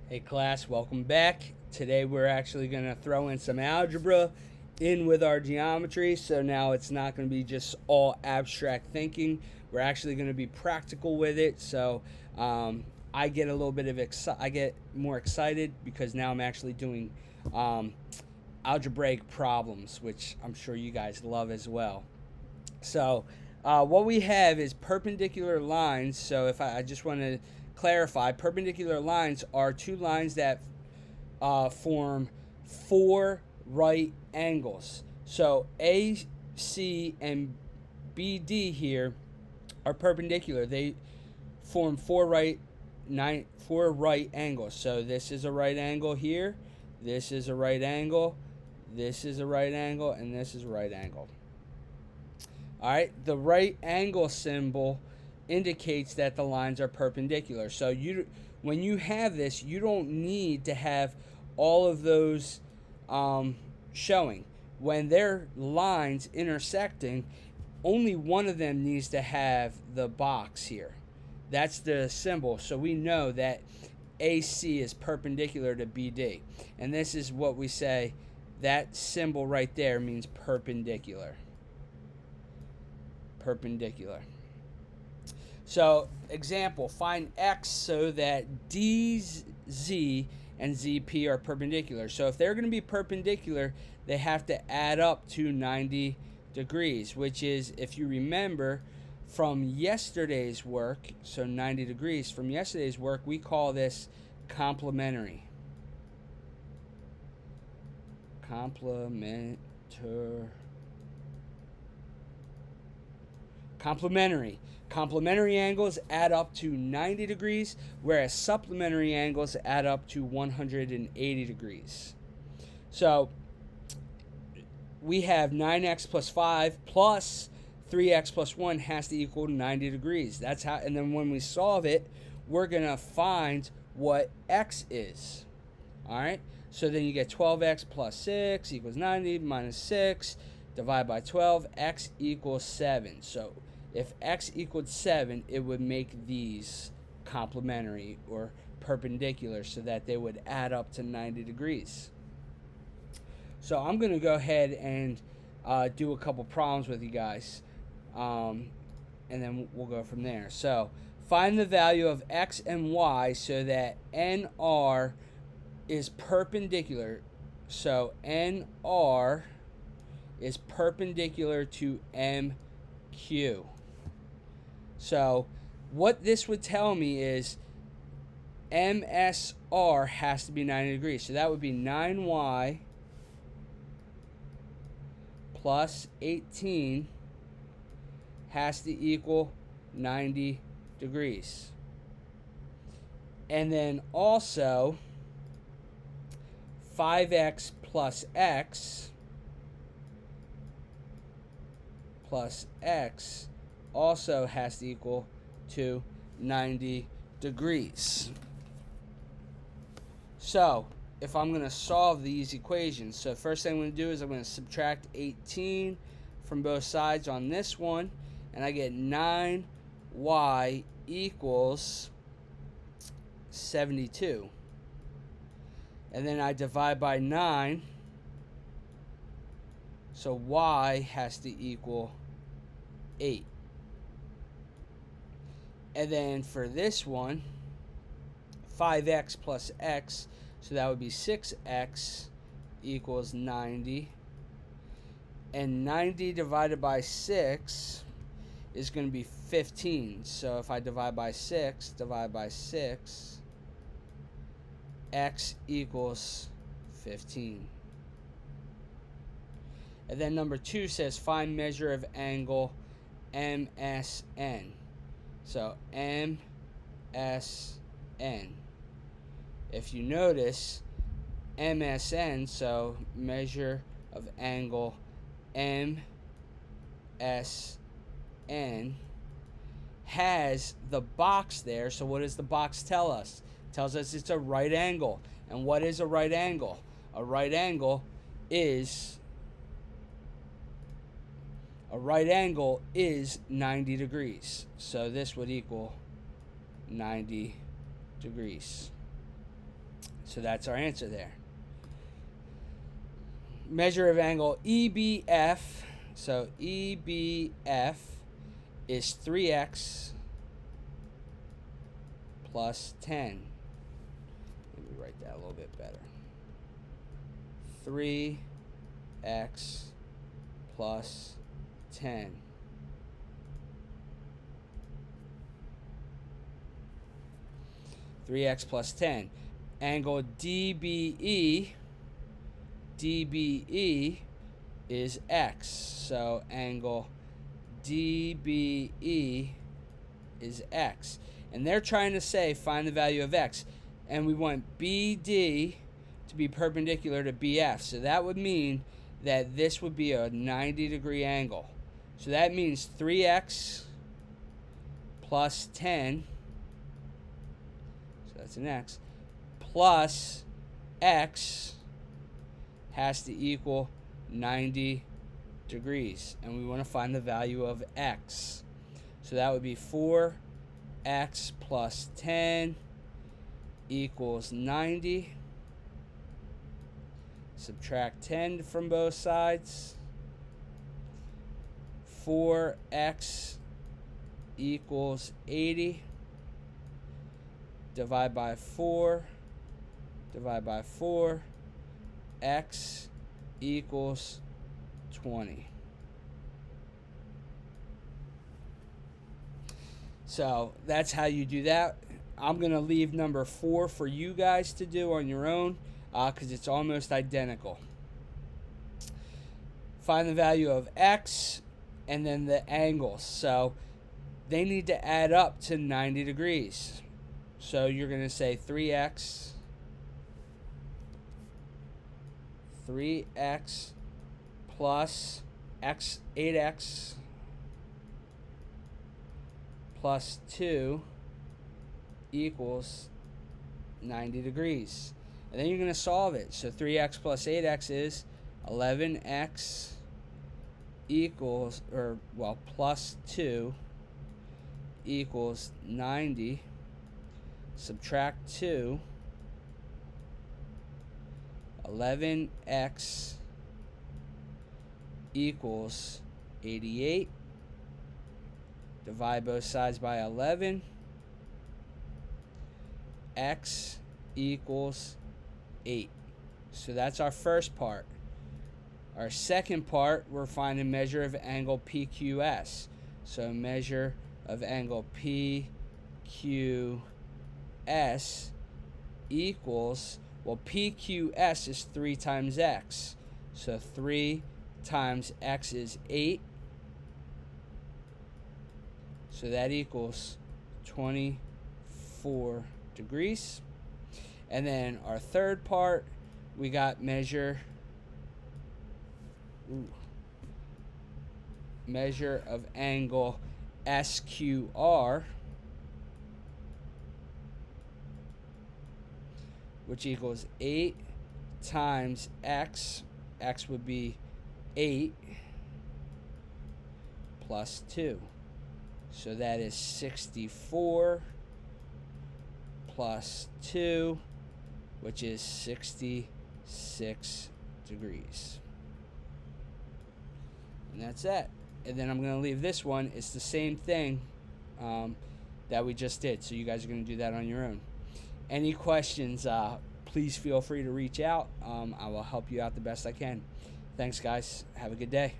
Hey class, welcome back. Today we're actually going to throw in some algebra in with our geometry. So now it's not going to be just all abstract thinking. We're actually going to be practical with it. So I get a little bit of I get more excited because now I'm actually doing um, algebraic problems, which I'm sure you guys love as well. So what we have is perpendicular lines. So if I just want to clarify, perpendicular lines are two lines that form four right angles. So AC and BD here are perpendicular. They form four right angles. So this is a right angle here. This is a right angle. This is a right angle, and this is a right angle. All right, the right angle symbol indicates that the lines are perpendicular. So when you have this, you don't need to have all of those showing. When they're lines intersecting, only one of them needs to have the box here. That's the symbol. So we know that AC is perpendicular to BD. And this is what we say, that symbol right there means perpendicular. Perpendicular. So, example, find x so that DZ and ZP are perpendicular. So, if they're going to be perpendicular, they have to add up to 90 degrees, which is, if you remember from yesterday's work, so 90 degrees from yesterday's work, we call this complementary. Complementary. Complementary angles add up to 90 degrees, whereas supplementary angles add up to 180 degrees. So we have 9x plus 5 plus 3x plus 1 has to equal 90 degrees. That's how, and then when we solve it, we're going to find what x is. All right? So then you get 12x plus 6 equals 90 minus 6 divided by 12, x equals 7. So if x equaled 7, it would make these complementary or perpendicular so that they would add up to 90 degrees. So I'm going to go ahead and do a couple problems with you guys, and then we'll go from there. So find the value of x and y so that NR is perpendicular. So NR is perpendicular to MQ. So what this would tell me is MSR has to be 90 degrees. So that would be 9y plus 18 has to equal 90 degrees. And then also 5x plus x also has to equal to 90 degrees. So if I'm going to solve these equations, so first thing I'm going to do is I'm going to subtract 18 from both sides on this one, and I get 9y equals 72. And then I divide by 9, so y has to equal 8. And then for this one, 5x plus x, so that would be 6x equals 90. And 90 divided by 6 is going to be 15. So if I divide by 6, x equals 15. And then number 2 says find measure of angle MSN. So MSN. If you notice, MSN, so measure of angle MSN, has the box there. So what does the box tell us? It tells us it's a right angle. And what is a right angle? A right angle is 90 degrees. So this would equal 90 degrees. So that's our answer there. Measure of angle EBF. So EBF is 3x plus 10. Let me write that a little bit better. 3x plus 10. Three x plus 10. Angle DBE is x. So angle DBE is x. And they're trying to say find the value of x. And we want BD to be perpendicular to BF. So that would mean that this would be a 90-degree angle. So that means 3x plus 10, so that's an x, plus x has to equal 90 degrees. And we want to find the value of x. So that would be 4x plus 10 equals 90. Subtract 10 from both sides. 4x equals 80. Divide by 4. Divide by 4. X equals 20. So that's how you do that. I'm going to leave number 4 for you guys to do on your own because it's almost identical. Find the value of x and then the angles. So they need to add up to 90 degrees. So you're going to say 3x plus 8x plus 2 equals 90 degrees. And then you're going to solve it. So 3x plus 8x is 11x equals, plus 2 equals 90. Subtract 2. 11x equals 88. Divide both sides by 11. X equals 8. So that's our first part. Our second part, we're finding measure of angle PQS. So measure of angle PQS equals, well, PQS is 3 times x. So 3 times x is 8. So that equals 24 degrees. And then our third part, we got measure of angle SQR, which equals 8 times x. X would be 8 plus 2. So that is 64 plus 2, which is 66 degrees. And that's that. And then I'm going to leave this one. It's the same thing that we just did. So you guys are going to do that on your own. Any questions, please feel free to reach out. I will help you out the best I can. Thanks, guys. Have a good day.